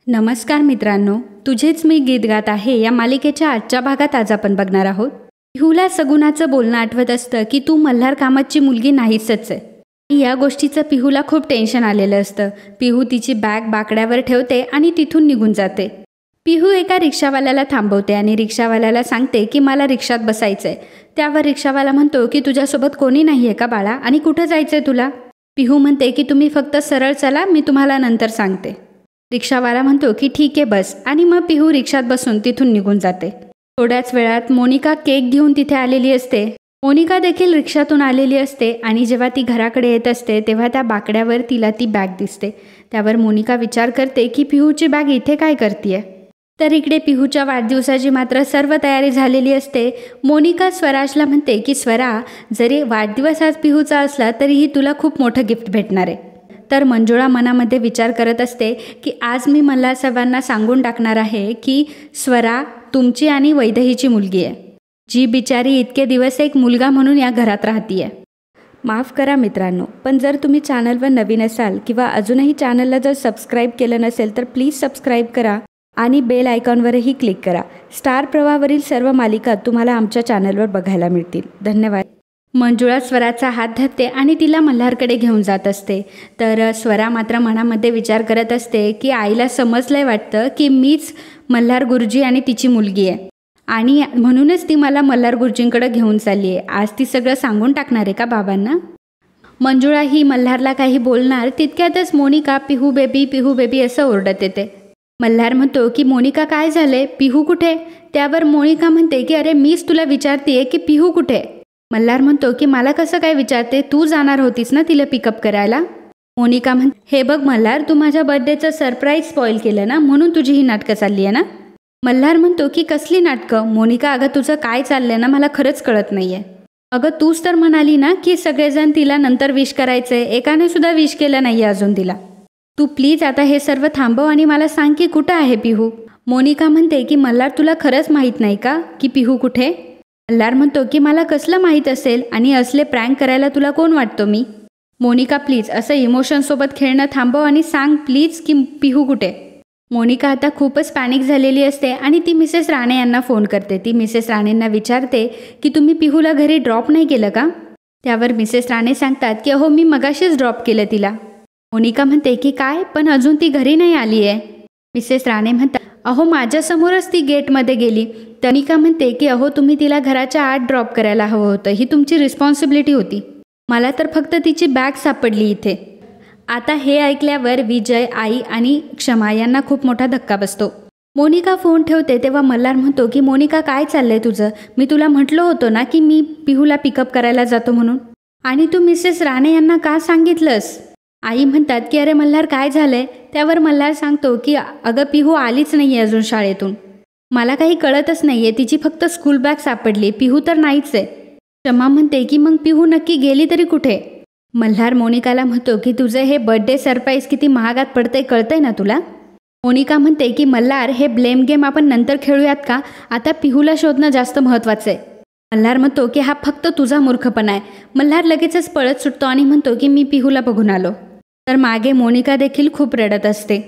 नमस्कार मित्रांनो, तुझेच मी गीत गात आहे या मालिकेच्या आजच्या भागात आज आपण बघणार आहोत. पिहूला सगुणाचं बोलणं आठवत असतं की तू मल्हार कामतची मुलगी नाहीच आहे. या गोष्टीचं पिहूला खूप टेन्शन आलेलं असतं. पिहू तिची बॅग बाकड्यावर ठेवते आणि तिथून निघून जाते. पिहू एका रिक्षावाल्याला थांबवते आणि रिक्षावाल्याला सांगते की मला रिक्षात बसायचंय. त्यावर रिक्षावाला म्हणतो की तुझ्यासोबत कोणी नाही आहे का बाळा, आणि कुठं जायचंय तुला? पिहू म्हणते की तुम्ही फक्त सरळ चला, मी तुम्हाला नंतर सांगते. रिक्षावाला म्हणतो की ठीक आहे बस, आणि मग पिहू रिक्षात बसून तिथून निघून जाते. थोड्याच वेळात मोनिका केक घेऊन तिथे आलेली असते. मोनिका देखील रिक्षातून आलेली असते आणि जेव्हा ती घराकडे येत असते तेव्हा त्या बाकड्यावर तिला ती बॅग दिसते. त्यावर मोनिका विचार करते की पिहूची बॅग इथे काय करतीये. तर इकडे पिहूच्या वाढदिवसाची मात्र सर्व तयारी झालेली असते. मोनिका स्वराजला म्हणते की स्वरा, जरी वाढदिवस आज पिहूचा असला तरीही तुला खूप मोठं गिफ्ट भेटणार आहे. तर मंजुळा मनामध्ये विचार करत असते की आज मी मल्हार सर्वांना सांगून टाकणार आहे की स्वरा तुमची आणि वैदेहीची मुलगी आहे, जी बिचारी इतके दिवस एक मुलगा म्हणून या घरात राहतीये. माफ करा मित्रांनो, पण जर तुम्ही चॅनलवर नवीन असाल किंवा अजूनही चॅनलला जर सबस्क्राईब केलं नसेल तर प्लीज सबस्क्राईब करा आणि बेल आयकॉनवरही क्लिक करा. स्टार प्रवाहावरील सर्व मालिका तुम्हाला आमच्या चॅनलवर बघायला मिळतील. धन्यवाद. मंजुळा स्वराचा हात धरते आणि तिला मल्हारकडे घेऊन जात असते. तर स्वरा मात्र मनामध्ये विचार करत असते की आईला समजलंय वाटतं की मीच मल्हार गुरुजी आणि तिची मुलगी आहे, आणि म्हणूनच ती मला मल्हार गुरुजींकडे घेऊन चालली आहे. आज ती सगळं सांगून टाकणार आहे का बाबांना? मंजुळा ही मल्हारला काही बोलणार तितक्यातच मोनिका पिहू बेबी असं ओरडत येते. मल्हार म्हणतो की मोनिका काय झाले, पिहू कुठे? त्यावर मोनिका म्हणते की अरे मीच तुला विचारतेय की पिहू कुठे. मल्हार म्हणतो की मला कसं काय विचारते, तू जाणार होतीस ना तिला पिकअप करायला. मोनिका म्हणते हे बघ मल्हार, तू माझ्या बर्थडेचं सरप्राईज स्पॉईल केलं ना, म्हणून तुझी ही नाटकं चालली आहे ना. मल्हार म्हणतो की कसली नाटकं? मोनिका अगं तुझं काय चाललंय ना मला खरंच कळत नाहीये. अगं तूच तर म्हणाली ना की सगळेजण तिला नंतर विश करायचंय, एकाने सुद्धा विश केलं नाहीये अजून तिला. तू प्लीज आता हे सर्व थांबव आणि मला सांग की कुठं आहे पिहू. मोनिका म्हणते की मल्हार तुला खरंच माहीत नाही का की पिहू कुठे? मल्हार म्हणतो की मला कसलं माहीत असेल, आणि असले प्रँक करायला तुला कोण वाटतो मी? मोनिका प्लीज असं इमोशनसोबत खेळणं थांबव आणि सांग प्लीज की पिहू कुठे. मोनिका आता खूपच पॅनिक झालेली असते आणि ती मिसेस राणे यांना फोन करते. ती मिसेस राणेंना विचारते की तुम्ही पिहूला घरी ड्रॉप नाही केलं का? त्यावर मिसेस राणे सांगतात की अहो मी मगाशीच ड्रॉप केलं तिला. मोनिका म्हणते की काय, पण अजून ती घरी नाही आली आहे. मिसेस राणे म्हणतात अहो माझ्यासमोरच ती गेटमध्ये गेली. मोनिका म्हणते की अहो तुम्ही तिला घराच्या आत ड्रॉप करायला हवं होतं, ही तुमची रिस्पॉन्सिबिलिटी होती. मला तर फक्त तिची बॅग सापडली इथे. आता हे ऐकल्यावर विजय, आई आणि क्षमा यांना खूप मोठा धक्का बसतो. मोनिका फोन ठेवते तेव्हा मल्हार म्हणतो की मोनिका काय चाललंय तुझं? मी तुला म्हटलं होतं ना की मी पिहूला पिकअप करायला जातो म्हणून, आणि तू मिसेस राणे यांना का सांगितलंस? आई म्हणतात की अरे मल्हार काय झालंय? त्यावर मल्हार सांगतो की अगं पिहू आलीच नाही आहे अजून शाळेतून. मला काही कळतच नाही आहे, तिची फक्त स्कूल बॅग सापडली, पिहू तर नाहीच आहे. क्षमा म्हणते की मग पिहू नक्की गेली तरी कुठे? मल्हार मोनिकाला म्हणतो की तुझं हे बर्थडे सरप्राईज किती महागात पडतंय कळतंय ना तुला? मोनिका म्हणते की मल्हार हे ब्लेम गेम आपण नंतर खेळूयात का, आता पिहूला शोधणं जास्त महत्त्वाचं आहे. मल्हार म्हणतो की हा फक्त तुझा मूर्खपणा आहे. मल्हार लगेचच पळत सुटतो आणि म्हणतो की मी पिहूला बघून आलो. तर मागे मोनिका देखील खूप रडत असते.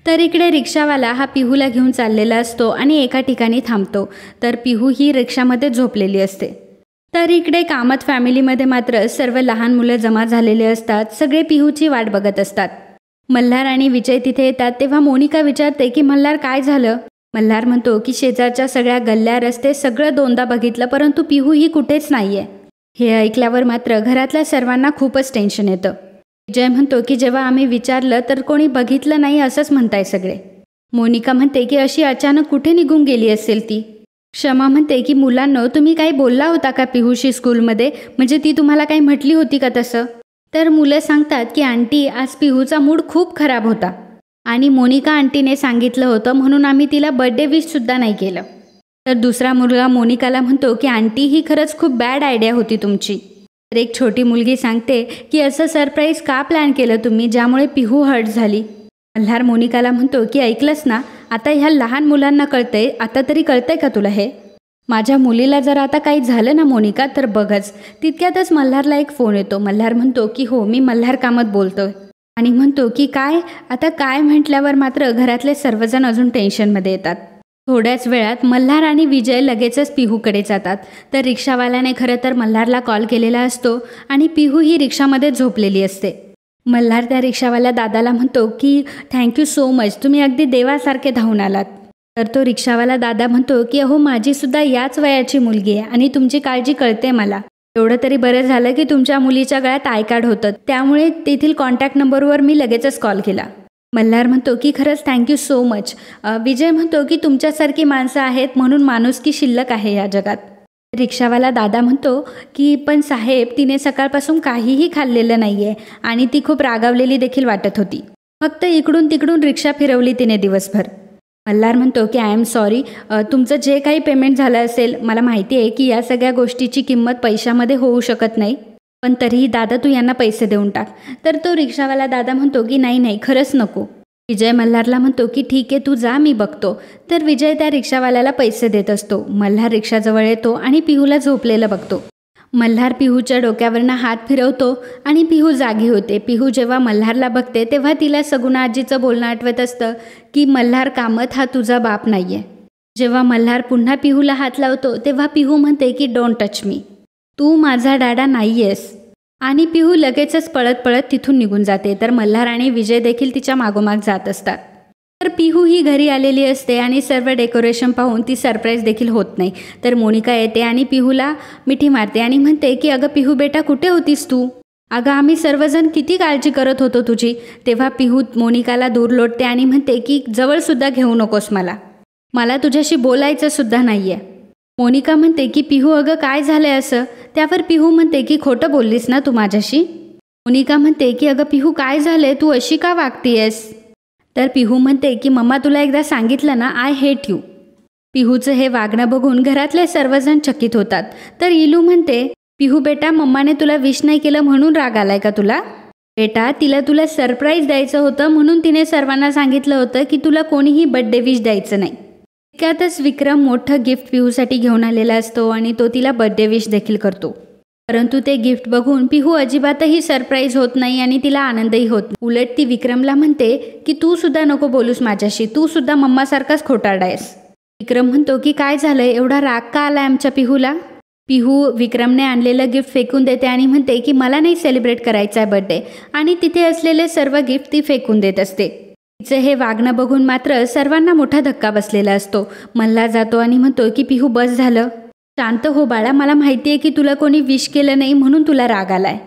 तर इकडे रिक्षावाला हा पिहूला घेऊन चाललेला असतो आणि एका ठिकाणी थांबतो. तर पिहू ही रिक्षामध्ये झोपलेली असते. तर इकडे कामत फॅमिलीमध्ये मात्र सर्व लहान मुलं जमा झालेले असतात. सगळे पिहूची वाट बघत असतात. मल्हार आणि विजय तिथे येतात तेव्हा मोनिका विचारते की मल्हार काय झालं? मल्हार म्हणतो की शेजारच्या सगळ्या गल्ल्या रस्ते सगळं दोनदा बघितलं, परंतु पिहू ही कुठेच नाहीये. हे ऐकल्यावर मात्र घरातल्या सर्वांना खूपच टेन्शन येतं. विजय म्हणतो की जेव्हा आम्ही विचारलं तर कोणी बघितलं नाही असंच म्हणताय सगळे. मोनिका म्हणते की अशी अचानक कुठे निघून गेली असेल ती. क्षमा म्हणते की मुलांनो तुम्ही काही बोलला होता का पिहूशी स्कूलमध्ये, म्हणजे ती तुम्हाला काही म्हटली होती का तसं? तर मुलं सांगतात की आंटी आज पिहूचा मूड खूप खराब होता आणि मोनिका आंटीने सांगितलं होतं म्हणून आम्ही तिला बर्थडे विशसुद्धा नाही केलं. तर दुसरा मुलगा मोनिकाला म्हणतो की आंटी ही खरंच खूप बॅड आयडिया होती तुमची. तर एक छोटी मुलगी सांगते की असं सरप्राईज का प्लॅन केलं तुम्ही ज्यामुळे पिहू हर्ट झाली. मल्हार मोनिकाला म्हणतो की ऐकलंस ना, आता ह्या लहान मुलांना कळतंय, आता तरी कळतंय का तुला हे? माझ्या मुलीला जर आता काही झालं ना मोनिका तर बघच. तितक्यातच मल्हारला एक फोन येतो. मल्हार म्हणतो की हो मी मल्हार कामत बोलतोय. आणि म्हणतो की काय आता काय म्हटल्यावर मात्र घरातले सर्वजण अजून टेन्शनमध्ये येतात. थोड्याच वेळात मल्हार आणि विजय लगेचच पिहूकडे जातात. तर रिक्षावाल्याने खरं तर मल्हारला कॉल केलेला असतो आणि पिहू ही रिक्षामध्ये झोपलेली असते. मल्हार त्या रिक्षावाल्या दादाला म्हणतो की थँक्यू सो मच, तुम्ही अगदी देवासारखे धावून आलात. तर तो रिक्षावाला दादा म्हणतो की अहो माझीसुद्धा याच वयाची मुलगी आहे आणि तुमची काळजी कळते मला. एवढं तरी बरं झालं की तुमच्या मुलीच्या गळ्यात आय कार्ड होतं, त्यामुळे तेथील कॉन्टॅक्ट नंबरवर मी लगेचच कॉल केला. मल्हार म्हणतो की खरंच थँक्यू सो मच. विजय म्हणतो की तुमच्यासारखी माणसं आहेत म्हणून माणुसकी शिल्लक आहे या जगात. रिक्षावाला दादा म्हणतो की पण साहेब तिने सकाळपासून काहीही खाल्लेलं नाही आहे आणि ती खूप रागावलेली देखील वाटत होती. फक्त इकडून तिकडून रिक्षा फिरवली तिने दिवसभर. मल्हार म्हणतो की आय एम सॉरी, तुमचं जे काही पेमेंट झालं असेल, मला माहिती आहे की या सगळ्या गोष्टीची किंमत पैशामध्ये होऊ शकत नाही, पण तरीही दादा तू यांना पैसे देऊन टाक. तर तो रिक्षावाला दादा म्हणतो की नाही नाही खरंच नको. विजय मल्हारला म्हणतो की ठीक आहे तू जा, मी बघतो. तर विजय त्या रिक्षावाल्याला पैसे देत असतो. मल्हार रिक्षाजवळ येतो आणि पिहूला झोपलेलं बघतो. मल्हार पिहूच्या डोक्यावरनं हात फिरवतो आणि पिहू जागी होते. पिहू जेव्हा मल्हारला बघते तेव्हा तिला सगुणा आजीचं बोलणं आठवत असतं की मल्हार कामत हा तुझा बाप नाही आहे. जेव्हा मल्हार पुन्हा पिहूला हात लावतो तेव्हा पिहू म्हणते की डोंट टच मी, तू माझा डॅडा नाही आहेस. आणि पिहू लगेचच पळत पळत तिथून निघून जाते. तर मल्हार आणि विजय देखील तिच्या मागोमाग जात असतात. तर पिहू ही घरी आलेली असते आणि सर्व डेकोरेशन पाहून ती सरप्राईज देखील होत नाही. तर मोनिका येते आणि पिहूला मिठी मारते आणि म्हणते की अगं पिहू बेटा कुठे होतीस तू? अगं आम्ही सर्वजण किती काळजी करत होतो तुझी. तेव्हा पिहू मोनिकाला दूर लोटते आणि म्हणते की जवळसुद्धा घेऊ नकोस, मला तुझ्याशी बोलायचं सुद्धा नाही आहे. मोनिका म्हणते की पिहू अगं काय झालंय असं? त्यावर पिहू म्हणते की खोटं बोललीस ना तू माझ्याशी. मोनिका म्हणते की अगं पिहू काय झालंय, तू अशी का वागतीयस? तर पिहू म्हणते की मम्मा तुला एकदा सांगितलं ना, आय हेट यू. पिहूचं हे वागणं बघून घरातले सर्वजण चकित होतात. तर इलू म्हणते पिहू बेटा मम्माने तुला विश नाही केलं म्हणून राग आलाय का तुला? बेटा तिला तुला सरप्राईज द्यायचं होतं म्हणून तिने सर्वांना सांगितलं होतं की तुला कोणीही बर्थडे विश द्यायचं नाही. त्यातच विक्रम मोठं गिफ्ट पिहूसाठी घेऊन आलेला असतो आणि तो तिला बर्थडे विश देखील करतो. परंतु ते गिफ्ट बघून पिहू अजिबातही सरप्राईज होत नाही आणि तिला आनंदही होत नाही. उलट ती विक्रमला म्हणते की तू सुद्धा नको बोलूस माझ्याशी, तू सुद्धा मम्मासारखाच खोटारडा आहेस. विक्रम म्हणतो की काय झालंय, एवढा राग का आलाय आमच्या पिहूला? पिहू विक्रमने आणलेलं गिफ्ट फेकून देते आणि म्हणते की मला नाही सेलिब्रेट करायचा आहे बर्थडे, आणि तिथे असलेले सर्व गिफ्ट ती फेकून देत असते. तिचं हे वागणं बघून मात्र सर्वांना मोठा धक्का बसलेला असतो. मल्हार जातो आणि म्हणतो की पिहू बस झालं, शांत हो बाळा, मला माहिती आहे की तुला कोणी विश केलं नाही म्हणून तुला राग आलाय,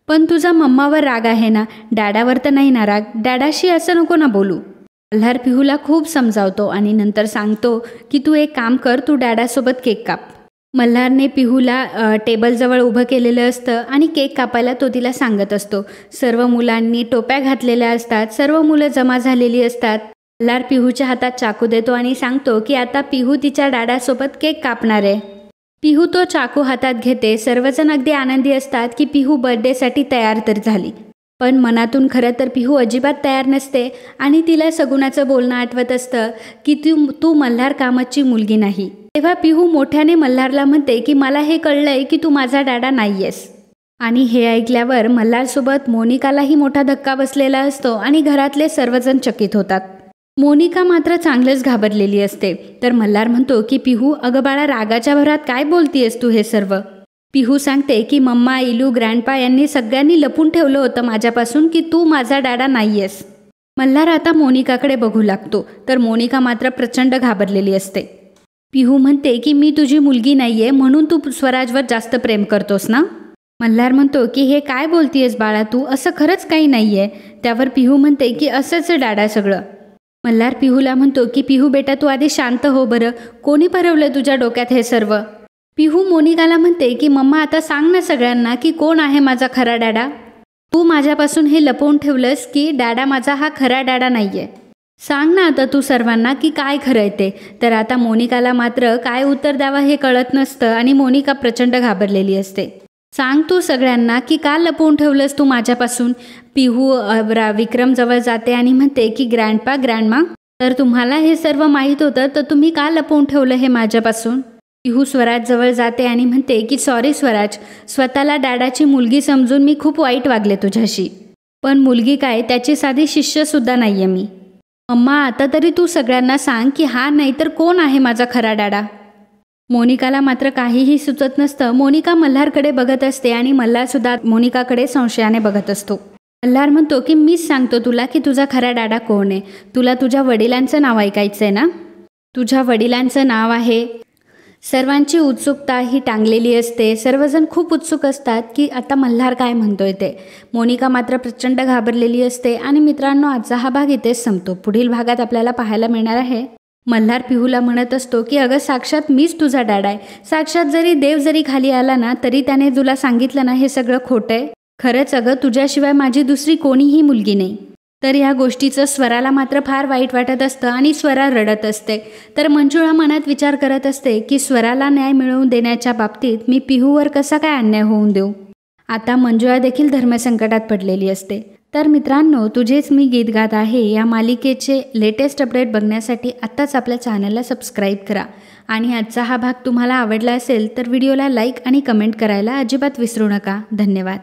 पण तुझा मम्मावर राग आहे ना, डॅडावर तर नाही ना राग, डॅडाशी असं नको ना बोलू. मल्हार पिहूला खूप समजावतो आणि नंतर सांगतो की तू एक काम कर, तू डॅडासोबत केक काप. मल्हारने पिहूला टेबलजवळ उभं केलेलं असतं आणि केक कापायला तो तिला सांगत असतो. सर्व मुलांनी टोप्या घातलेल्या असतात, सर्व मुलं जमा झालेली असतात. मल्हार पिहूच्या हातात चाकू देतो आणि सांगतो की आता पिहू तिच्या डॅडासोबत केक कापणार आहे. पिहू तो चाकू हातात घेते. सर्वजण अगदी आनंदी असतात की पिहू बर्थडेसाठी तयार तर झाली, पण मनातून खरं तर पिहू अजिबात तयार नसते आणि तिला सगुणाचं बोलणं आठवत असतं की तू मल्हार कामतची मुलगी नाही. तेव्हा पिहू मोठ्याने मल्हारला म्हणते की मला हे कळलंय की तू माझा डॅडा नाही आहेस. आणि हे ऐकल्यावर मल्हारसोबत मोनिकालाही मोठा धक्का बसलेला असतो आणि घरातले सर्वजण चकित होतात. मोनिका मात्र चांगलेच घाबरलेली असते. तर मल्हार म्हणतो की पिहू अगं बाळा, रागाच्या भरात काय बोलतीयस तू हे सर्व? पिहू सांगते की मम्मा, इलू, ग्रँडपा यांनी सगळ्यांनी लपून ठेवलं होतं माझ्यापासून की तू माझा डॅडा नाही आहेस. मल्हार आता मोनिकाकडे बघू लागतो. तर मोनिका मात्र प्रचंड घाबरलेली असते. पिहू म्हणते की मी तुझी मुलगी नाही आहे म्हणून तू स्वराजवर जास्त प्रेम करतोस ना? मल्हार म्हणतो की हे काय बोलतीयस बाळा तू, असं खरंच काही नाही आहे. त्यावर पिहू म्हणते की असंच डॅडा सगळं. मल्हार पिहूला म्हणतो की पिहू बेटा तू आधी शांत हो बरं, कोणी भरवलं तुझ्या डोक्यात हे सर्व? पिहू मोनिकाला म्हणते की मम्मा आता सांग ना सगळ्यांना की कोण आहे माझा खरा डॅडा? तू माझ्यापासून हे लपवून ठेवलंस की डॅडा माझा हा खरा डॅडा नाही आहे. सांग ना आता तू सर्वांना की काय खरं आहे ते. तर आता मोनिकाला मात्र काय उत्तर द्यावं हे कळत नसतं आणि मोनिका प्रचंड घाबरलेली असते. सांग तू सगळ्यांना की का लपवून ठेवलंस तू माझ्यापासून? पिहू विक्रमजवळ जाते आणि म्हणते की ग्रँडपा, ग्रँडमा, तर तुम्हाला हे सर्व माहीत होतं तर तुम्ही का लपवून ठेवलं हे माझ्यापासून? पिहू स्वराजजवळ जाते आणि म्हणते की सॉरी स्वराज, स्वतःला डॅडाची मुलगी समजून मी खूप वाईट वागले तुझ्याशी. पण मुलगी काय त्याची साधी शिष्यसुद्धा नाही आहे मी. मम्मा आता तरी तू सगळ्यांना सांग की हा नाही तर कोण आहे माझा खरा डॅडा. मोनिकाला मात्र काहीही सुचत नसतं. मोनिका मल्हारकडे बघत असते आणि मल्हारसुद्धा मोनिकाकडे संशयाने बघत असतो. मल्हार म्हणतो की मीच सांगतो तुला की तुझा खरा डॅडा कोण आहे. तुला तुझ्या वडिलांचं नाव ऐकायचं आहे ना. तुझ्या वडिलांचं नाव आहे. सर्वांची उत्सुकता ही टांगलेली असते. सर्वजण खूप उत्सुक असतात की आता मल्हार काय म्हणतोय ते. मोनिका मात्र प्रचंड घाबरलेली असते. आणि मित्रांनो, आजचा हा भाग इथेच संपतो. पुढील भागात आपल्याला पाहायला मिळणार आहे मल्हार पिहूला म्हणत असतो की अगं साक्षात मीच तुझा डॅडा आहे. साक्षात जरी देव जरी खाली आला ना तरी त्याने तुला सांगितलं ना हे सगळं खोटं आहे. खरंच अगं तुझ्याशिवाय माझी दुसरी कोणीही मुलगी नाही. तर ह्या गोष्टीचं स्वराला मात्र फार वाईट वाटत असतं आणि स्वरा रडत असते. तर मंजुळा मनात विचार करत असते की स्वराला न्याय मिळवून देण्याच्या बाबतीत मी पिहूवर कसा काय अन्याय होऊन देऊ. आता मंजुळा देखील धर्मसंकटात पडलेली असते. तर मित्रांनो, तुझेच मी गीत गात आहे या मालिकेचे लेटेस्ट अपडेट बघण्यासाठी आत्ताच आपल्या चॅनलला सबस्क्राईब करा. आणि आजचा हा भाग तुम्हाला आवडला असेल तर व्हिडिओला लाईक आणि कमेंट करायला अजिबात विसरू नका. धन्यवाद.